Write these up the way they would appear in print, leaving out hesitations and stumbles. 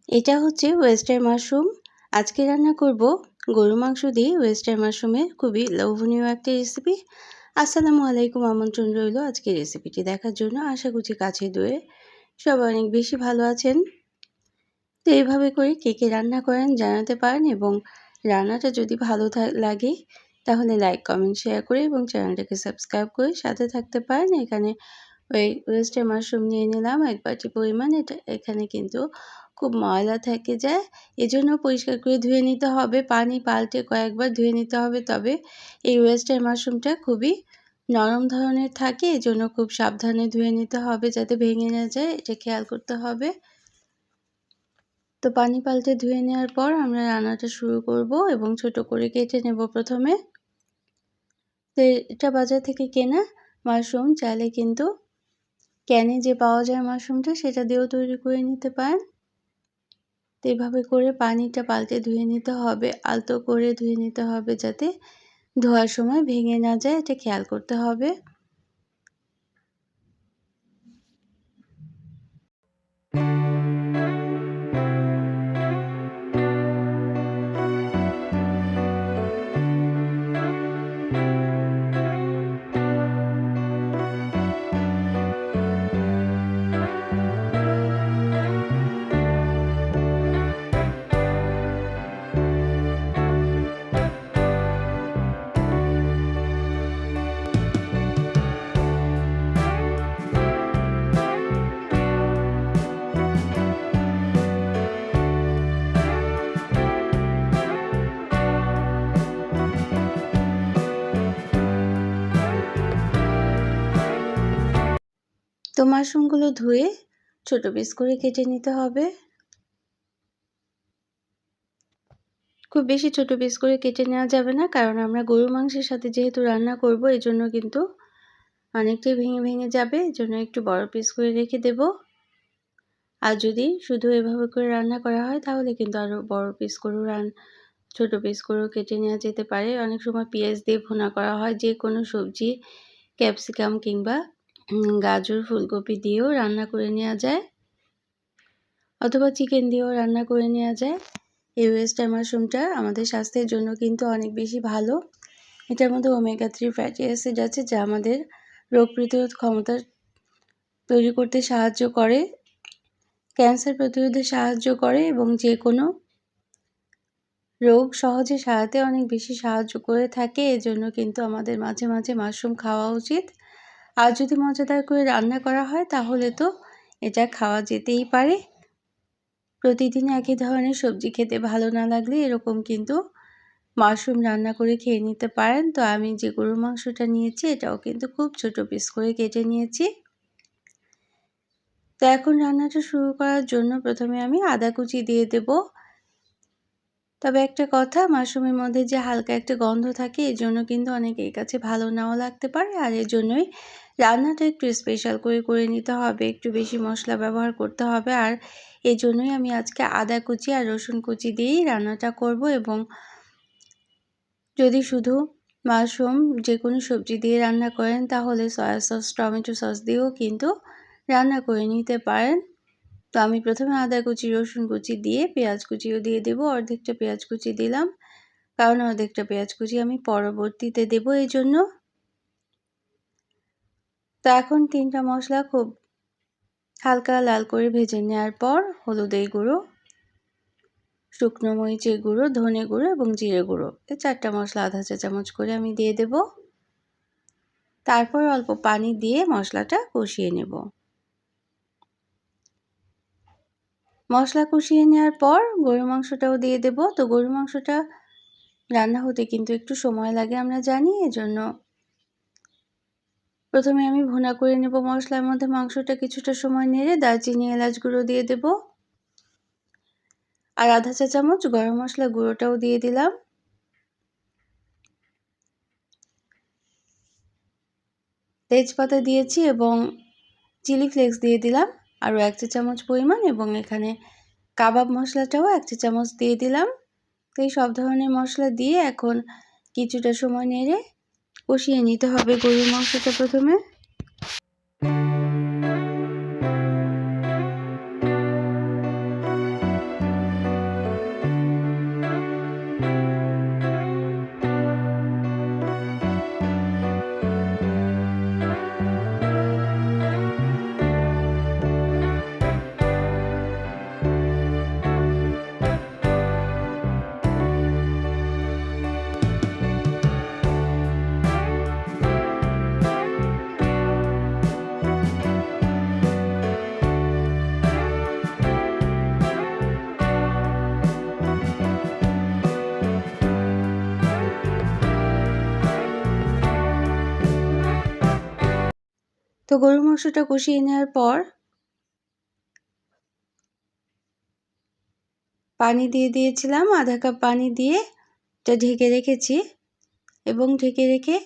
এটা হচ্ছে western mushroom. আজকে রান্না করব গরুর মাংস দিয়ে ওয়েস্টার্ন মাশরুমের খুবই লোভনীয় একটা রেসিপি। আসসালামু আলাইকুম, আমন্ত্রণ রইল আজকের রেসিপিটি দেখার জন্য। আশা করছি কাছে দূরে সবাই অনেক বেশি ভালো আছেন। তো এইভাবে করে কে কে রান্না করেন জানাতে পারেন, এবং রান্নাটা যদি ভালো লাগে তাহলে লাইক কমেন্ট শেয়ার করে এবং চ্যানেলটাকে সাবস্ক্রাইব করে সাথে থাকতে পারেন। এখানে ওয়েস্টার্ন মাশরুম নিয়ে নিলাম 1 বাটি পরিমাণ। এখানে কিন্তু খুব ময়লা থেকে যায়, এজন্য পরিষ্কার করে ধুয়ে নিতে হবে, পানি পাল্টে কয়েকবার ধুয়ে নিতে হবে। তবে এই ওয়েস্টার্ন মাশরুমটা খুবই নরম ধরনের থাকে, এজন্য খুব সাবধানে ধুয়ে নিতে হবে যাতে ভেঙে না যায়, এটা খেয়াল করতে হবে। তো পানি পাল্টে ধুয়ে নেওয়ার পর আমরা রান্নাটা শুরু করব এবং ছোট করে কেটে নেব প্রথমে। তো এটা বাজার থেকে কেনা মাশরুম, চাইলে কিন্তু ক্যানে যে পাওয়া যায় মাশরুমটা সেটা দিয়েও তৈরি করে নিতে পারেন। তো এভাবে করে পানিটা পাল্টে ধুয়ে নিতে হবে, আলতো করে ধুয়ে নিতে হবে যাতে ধোয়ার সময় ভেঙে না যায়, এটা খেয়াল করতে হবে। তো মাশরুমগুলো ধুয়ে ছোট পিস করে কেটে নিতে হবে। খুব বেশি ছোট পিস করে কেটে নেওয়া যাবে না, কারণ আমরা গরুর মাংসের সাথে যেহেতু রান্না করব, এজন্য কিন্তু অনেকটাই ভেঙে ভেঙে যাবে, এজন্য একটু বড় পিস করে রেখে দেব। আর যদি শুধু এভাবে করে রান্না করা হয় তাহলে কিন্তু আরও বড় পিস করেও ছোট পিস করেও কেটে নেওয়া যেতে পারে। অনেক সময় পেঁয়াজ দিয়ে ভুনা করা হয়, যে কোনো সবজি ক্যাপসিকাম কিংবা গাজর ফুলকপি দিয়েও রান্না করে নেওয়া যায়, অথবা চিকেন দিয়েও রান্না করে নেওয়া যায়। এই ওয়েস্টার্ন মাশরুমটা আমাদের স্বাস্থ্যের জন্য কিন্তু অনেক বেশি ভালো। এটার মধ্যে ওমেগা 3 ফ্যাটি অ্যাসিড আছে, যা আমাদের রোগ প্রতিরোধ ক্ষমতা তৈরি করতে সাহায্য করে, ক্যান্সার প্রতিরোধে সাহায্য করে এবং যে কোনো রোগ সহজে সারাতে অনেক বেশি সাহায্য করে থাকে। এজন্য কিন্তু আমাদের মাঝে মাঝে মাশরুম খাওয়া উচিত। আর যদি মজাদার করে রান্না করা হয় তাহলে তো এটা খাওয়া যেতেই পারে। প্রতিদিন একই ধরনের সবজি খেতে ভালো না লাগলে এরকম কিন্তু মাশরুম রান্না করে খেয়ে নিতে পারেন। তো আমি যে গরুর মাংসটা নিয়েছি এটাও কিন্তু খুব ছোট পিস করে কেটে নিয়েছি। তো এখন রান্নাটা শুরু করার জন্য প্রথমে আমি আদা কুচি দিয়ে দেব। তবে একটা কথা, মাশরুমের মধ্যে যে হালকা একটা গন্ধ থাকে, এর জন্য কিন্তু অনেকের কাছে ভালো নাও লাগতে পারে, আর এর জন্যই রান্নাটা একটু স্পেশাল করে নিতে হবে, একটু বেশি মশলা ব্যবহার করতে হবে। আর এই জন্যই আমি আজকে আদা কুচি আর রসুন কুচি দিয়েই রান্নাটা করব। এবং যদি শুধু মাশরুম যে কোনো সবজি দিয়ে রান্না করেন তাহলে সয়া সস টমেটো সস দিয়েও কিন্তু রান্না করে নিতে পারেন। তো আমি প্রথমে আদা কুচি রসুন কুচি দিয়ে পেঁয়াজ কুচিও দিয়ে দেবো, অর্ধেকটা পেঁয়াজ কুচি দিলাম, কারণ অর্ধেকটা পেঁয়াজ কুচি আমি পরবর্তীতে দেবো এই জন্য। তো এখন 3টা মশলা খুব হালকা লাল করে ভেজে নেওয়ার পর হলুদের গুঁড়ো, শুকনো মরিচের গুঁড়ো, ধনে গুঁড়ো এবং জিরে গুঁড়ো, এই 4টা মশলা আধা চা চামচ করে আমি দিয়ে দেব। তারপর অল্প পানি দিয়ে মশলাটা কষিয়ে নেব। মশলা কষিয়ে নেওয়ার পর গরুর মাংসটাও দিয়ে দেব। তো গরুর মাংসটা রান্না হতে কিন্তু একটু সময় লাগে আমরা জানি, এজন্য প্রথমে আমি ভুনা করে নেব মশলার মধ্যে মাংসটা, কিছুটা সময় নেড়ে দারচিনি এলাচ গুঁড়ো দিয়ে দেব, আর আধা চা চামচ গরম মশলা গুঁড়োটাও দিয়ে দিলাম। তেজপাতা দিয়েছি এবং চিলি ফ্লেক্স দিয়ে দিলাম আরও 1 চা চামচ পরিমাণ, এবং এখানে কাবাব মশলাটাও 1 চা চামচ দিয়ে দিলাম। তো এই সব ধরনের মশলা দিয়ে এখন কিছুটা সময় নেড়ে কষিয়ে নিতে হবে গরুর মাংসটা প্রথমে। তো গরুর মাংসটা কষিয়ে নেওয়ার পর পানি দিয়ে দিয়েছিলাম, আধা কাপ পানি দিয়ে এটা ঢেকে রেখেছি এবং ঢেকে রেখে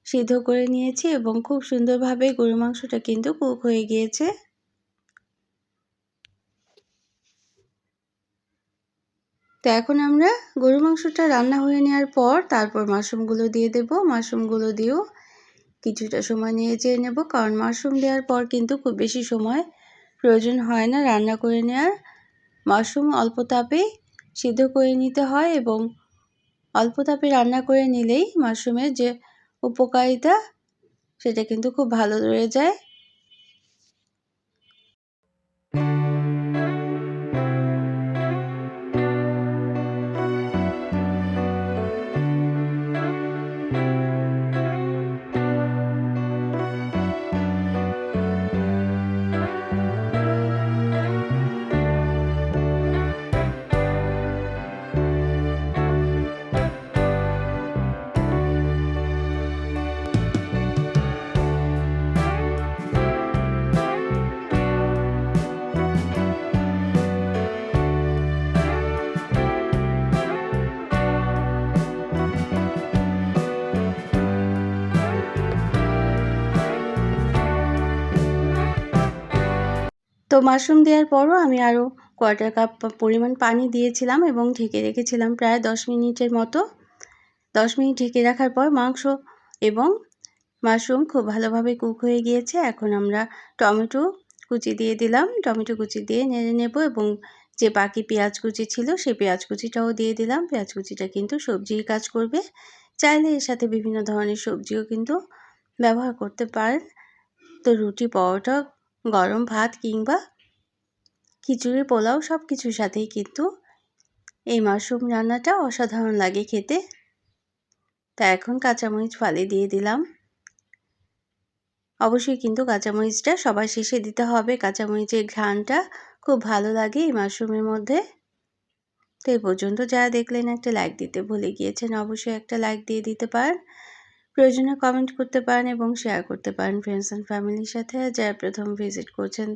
সিদ্ধ করে নিয়েছি এবং খুব সুন্দরভাবে গরুর মাংসটা কিন্তু কুক হয়ে গিয়েছে। তো এখন আমরা গরুর মাংসটা রান্না হয়ে নেওয়ার পর তারপর মাশরুমগুলো দিয়ে দেব। মাশরুমগুলো দিয়েও কিছুটা সময় নেড়ে নেব, কারণ মাশরুম দেওয়ার পর কিন্তু খুব বেশি সময় প্রয়োজন হয় না রান্না করে নেওয়ার। মাশরুম অল্প তাপে সিদ্ধ করে নিতে হয় এবং অল্প তাপে রান্না করে নিলেই মাশরুমের যে উপকারিতা সেটা কিন্তু খুব ভালো রয়ে যায়। তো মাশরুম দেওয়ার পরও আমি আরও কোয়ার্টার কাপ পরিমাণ পানি দিয়েছিলাম এবং ঢেকে রেখেছিলাম প্রায় 10 মিনিটের মতো। 10 মিনিট ঢেকে রাখার পর মাংস এবং মাশরুম খুব ভালোভাবে কুক হয়ে গিয়েছে। এখন আমরা টমেটো কুচি দিয়ে দিলাম, টমেটো কুচি দিয়ে নেড়ে নেব এবং যে বাকি পেঁয়াজ কুচি ছিল সেই পেঁয়াজ কুচিটাও দিয়ে দিলাম। পেঁয়াজ কুচিটা কিন্তু সবজির কাজ করবে, চাইলে এর সাথে বিভিন্ন ধরনের সবজিও কিন্তু ব্যবহার করতে পারেন। তো রুটি, পরোটা, গরম ভাত কিংবা খিচুড়ি, পোলাও সব কিছুর সাথেই কিন্তু এই মাশরুম রান্নাটা অসাধারণ লাগে খেতে। তা এখন কাঁচামরিচ ফালি দিয়ে দিলাম। অবশ্যই কিন্তু কাঁচামরিচটা সবার শেষে দিতে হবে, কাঁচামরিচের ঘ্রাণটা খুব ভালো লাগে এই মাশরুমের মধ্যে। তো এই পর্যন্ত যারা দেখলেন একটা লাইক দিতে ভুলে গিয়েছেন, অবশ্যই একটা লাইক দিয়ে দিতে পারেন। প্রয়োজনে কমেন্ট করতে পারেন এবং শেয়ার করতে পারেন ফ্রেন্ডস অ্যান্ড ফ্যামিলির সাথে। আর যারা প্রথম ভিজিট করছেন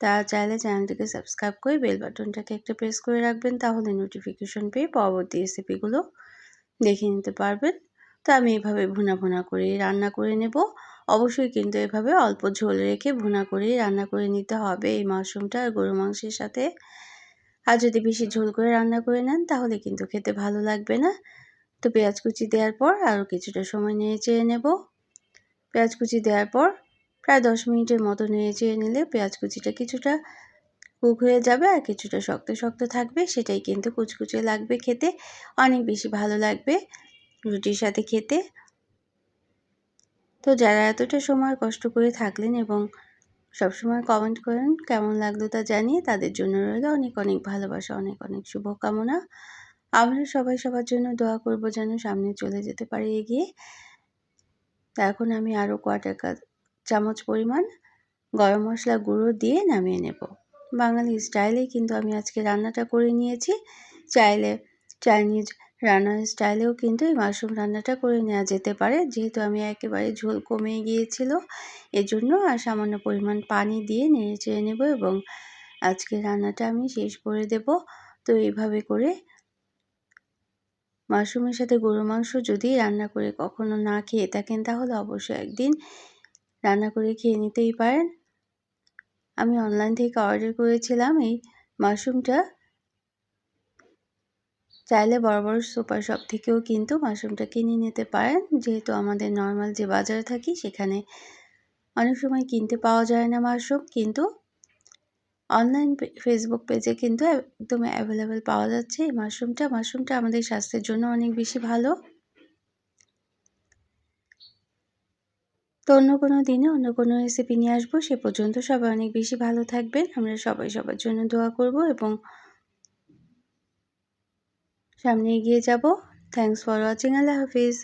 তারা চাইলে চ্যানেলটিকে সাবস্ক্রাইব করে বেল বাটনটাকে একটা প্রেস করে রাখবেন, তাহলে নোটিফিকেশন পেয়ে পরবর্তী রেসিপিগুলো দেখে নিতে পারবেন। তো আমি এভাবে ভুনা ভুনা করে রান্না করে নেব। অবশ্যই কিন্তু এভাবে অল্প ঝোল রেখে ভুনা করে রান্না করে নিতে হবে এই মাশরুমটা আর গরু মাংসের সাথে। আর যদি বেশি ঝোল করে রান্না করে নেন তাহলে কিন্তু খেতে ভালো লাগবে না। তো পেঁয়াজ কুচি দেওয়ার পর আরও কিছুটা সময় নেড়ে চেড়ে নেব। পেঁয়াজ কুচি দেওয়ার পর প্রায় 10 মিনিটের মতো নেড়ে চেড়ে নিলে পেঁয়াজ কুচিটা কিছুটা কুক হয়ে যাবে আর কিছুটা শক্ত শক্ত থাকবে, সেটাই কিন্তু কুচকুচে লাগবে খেতে, অনেক বেশি ভালো লাগবে রুটির সাথে খেতে। তো যারা এতটা সময় কষ্ট করে থাকলেন এবং সবসময় কমেন্ট করেন কেমন লাগলো তা জানিয়ে, তাদের জন্য রইল অনেক অনেক ভালোবাসা, অনেক অনেক শুভকামনা। আমরা সবাই সবার জন্য দোয়া করব যেন সামনে চলে যেতে পারি এগিয়ে। তা এখন আমি আরও কোয়ার্টার চামচ পরিমাণ গরম মশলা গুঁড়ো দিয়ে নামিয়ে নেব। বাঙালি স্টাইলেই কিন্তু আমি আজকে রান্নাটা করে নিয়েছি। চাইলে চাইনিজ রান্নার স্টাইলেও কিন্তু এই মাশরুম রান্নাটা করে নেওয়া যেতে পারে, যেহেতু আমি একেবারে ঝোল কমে গিয়েছিল এজন্য আর সামান্য পরিমাণ পানি দিয়ে নেড়ে চেড়ে নেব এবং আজকে রান্নাটা আমি শেষ করে দেব। তো এইভাবে করে মাশরুমের সাথে গরুর মাংস যদি রান্না করে কখনো না খেয়ে থাকেন তাহলে অবশ্যই একদিন রান্না করে খেয়ে নিতেই পারেন। আমি অনলাইন থেকে অর্ডার করেছিলাম এই মাশরুমটা। চাইলে বড় বড় সুপার শপ থেকেও কিন্তু মাশরুমটা কিনে নিতে পারেন, যেহেতু আমাদের নর্মাল যে বাজারে থাকি সেখানে অনেক সময় কিনতে পাওয়া যায় না মাশরুম, কিন্তু অনলাইন ফেসবুক পেজে কিন্তু একদম অ্যাভেলেবেল পাওয়া যাচ্ছে এই মাশরুমটা আমাদের স্বাস্থ্যের জন্য অনেক বেশি ভালো। তো অন্য কোনো দিনে অন্য কোনো রেসিপি নিয়ে আসবো, সে পর্যন্ত সবাই অনেক বেশি ভালো থাকবেন। আমরা সবাই সবার জন্য দোয়া করব এবং সামনে এগিয়ে যাব। Thanks for watching. Allah Hafiz.